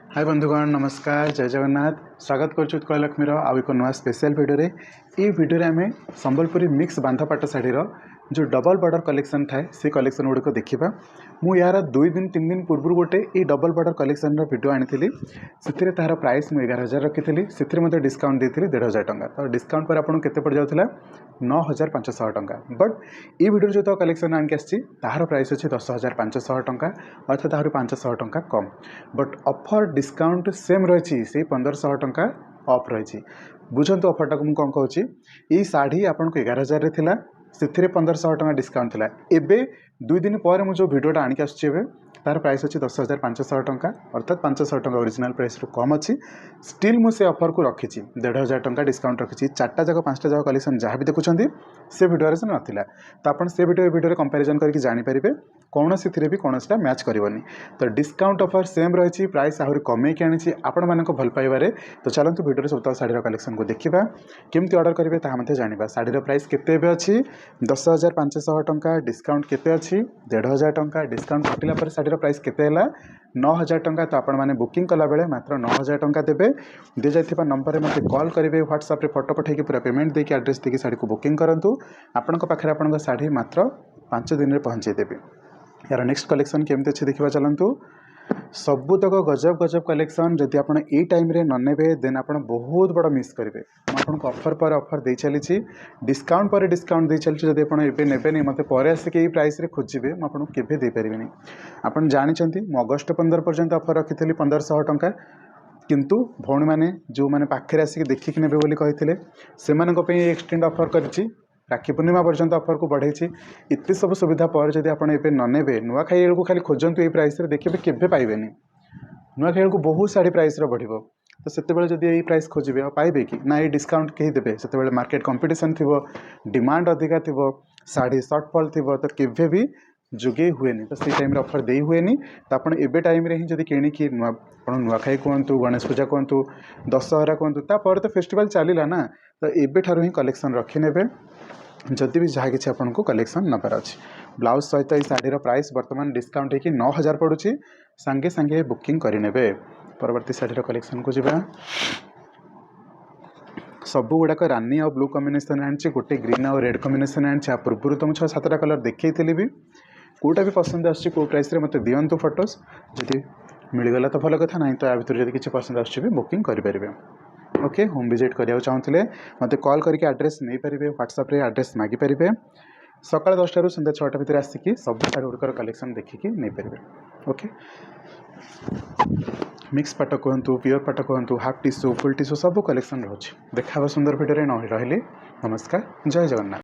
हाय बंधुगण नमस्कार जय जगन्नाथ स्वागत करुँ उत्कल लक्ष्मीर आउ एक नुआ स्पेशल भिडियो ये भिडियो आम संबलपुरी मिक्स बांधपाट शाढ़ीर जो डबल बॉर्डर कलेक्शन थाए से कलेक्शन गुड़िक देखा मु यार 2 दिन 3 दिन पूर्व गोटे ये डबल बॉर्डर कलेक्शन भिडियो आनी से तार प्राइस मुझे 11,000 रखी से डिस्काउंट देती 1,500 टंका तो डिस्काउंट पर आपको केते पड़ जाऊला 9,500 टंका बट ये भिडियो जो तो कलेक्शन आनिक आसी तार प्राइस अच्छे 10,500 टंका अर्थात ताहू 500 टंका कम बट ऑफर डिस्काउंट सेम रही से 1,500 टंका ऑफ रही बुझंतु ऑफर टाक कौन कहूँ ये शाढ़ी आपको 11,000 थी से 1,500 टंका डिस्काउंट थिला एबे 2 दिन पर मुझे जो भिडियोटा आनिक आसुची तार प्राइस अच्छी 10,500 टंका अर्थात 500 टंका ओरिजिनल प्राइस रू कम अच्छी स्टिल मुझे ऑफर को रखी 1,500 टंका डिस्काउंट रखी 4टा जाक 5टा जाक कलेक्शन जहाँ भी देखुं से भिडियो से नाला तो आप से भिडियो कंपेरिजन करके जानीपारे कौन सी भी कौन सा मैच करनी तो डिस्काउंट ऑफर सेम रही प्राइस आहरी कमेकी आनी आपण मान भल पाइबारे तो चलते भिडियो सब शाढ़ीर कलेक्शन को देखा केमती ऑर्डर करेंगे ताहा जाना शाढ़ीर प्राइस केते अच्छी 10,500 टंका डिस्काउंट केते अच्छी 1,500 टंका डिस्काउंट कटिला पर शाढ़ीर प्राइस केते 9,000 टंका तो आपण मैंने बुकिंग कला बेले मात्र 9,000 टंका देवे दी जाइथिबा नंबर में मत कॉल करेंगे व्हाट्सएप रे फोटो पठेकी पूरा पेमेंट देकी एड्रेस देकी शाढ़ी को बुकिंग करूँ आपण पाखे आपण शाढ़ी मात्र 5 दिन में पहुँचे देवी यार नेक्स्ट कलेक्शन केमती अच्छे देखा चलतु सबुतक गजब गजब कलेक्शन जदि आप टाइम रे न नेबे देन आप बहुत बड़ा मिस करेंगे आपको ऑफर पर ऑफर दे चली डिस्काउंट पर डिस्काउंट दे चली जब आप नेबे मत पर आसिक प्राइस रे खोजे मुझे केवे दे पारे आप जानते मु अगस्ट 15 पर्यंत ऑफर रखी 1,500 टंका किंतु भौणी मैंने जो मैंने पाखे आसिक देखिक नेबे बोली कही से एक्सटेंड ऑफर करी राखी पूर्णिमा पर्यंत ऑफर को बढ़ाई इतने सब सुविधा पर जब आप ने नुआ खाई को खाली खोजतु ये प्राइस देखिए केवे पाइबे नुआ खाई को बहुत साड़ी प्राइस बढ़ तो से जब ये प्राइस खोजे पाइबे कि ना ये डिस्काउंट कहीं देवे से मार्केट कंपटीशन थी डिमांड अधिका थी शाढ़ी सर्टफॉल थी तो केवे भी जोगे हुए तो से टाइम ऑफर दे हुए तो आप एबे टाइम रे ही जब किणिकी नुआखाई कहतु गणेश पूजा कहतु दशहरा कहतु तापर तो फेस्टिवल चलला ना तो एबे ठारू ही कलेक्शन रखिने जदि भी जहाँ कि आपको कलेक्शन नबार अच्छे ब्लाउज सहित ये शाढ़ीर प्राइस बर्तमान डिस्काउंट होगी 9,000 पड़ुची सांगे सांगे बुकिंग करेंगे परवर्ती शाढ़ीर कलेक्शन को जावा सब गुड़ाक रानी और ब्लू कॉम्बिनेशन आनी गोटे ग्रीन और रेड कॉम्बिनेशन आनी पूर्व तो मुझे 6-7टा कलर देखी भी कौटा भी पसंद आसो प्राइस मत दिंतु फोटोज जदि मिलगला तो भल कथा ना तो या भर जब किसी पसंद आसुच्छी बुकिंग करेंगे ओके होम विजिट करा चाहूँगे मत कॉल करके एड्रेस नहीं पारे व्हाट्सएप रे एड्रेस मागिपारे सकाल 10टा रू संध्या 6टा भितर आसिकी सब शाढ़ी गुड़िकर कलेक्शन देखिकी नहीं पारे ओके मिक्स पाट कहतु प्योर पाट कहतु हाफ टिश्यू फुल टिश्यू सब कलेक्शन रोचे देखा सुंदर भिडियो रही नमस्कार जय जगन्नाथ।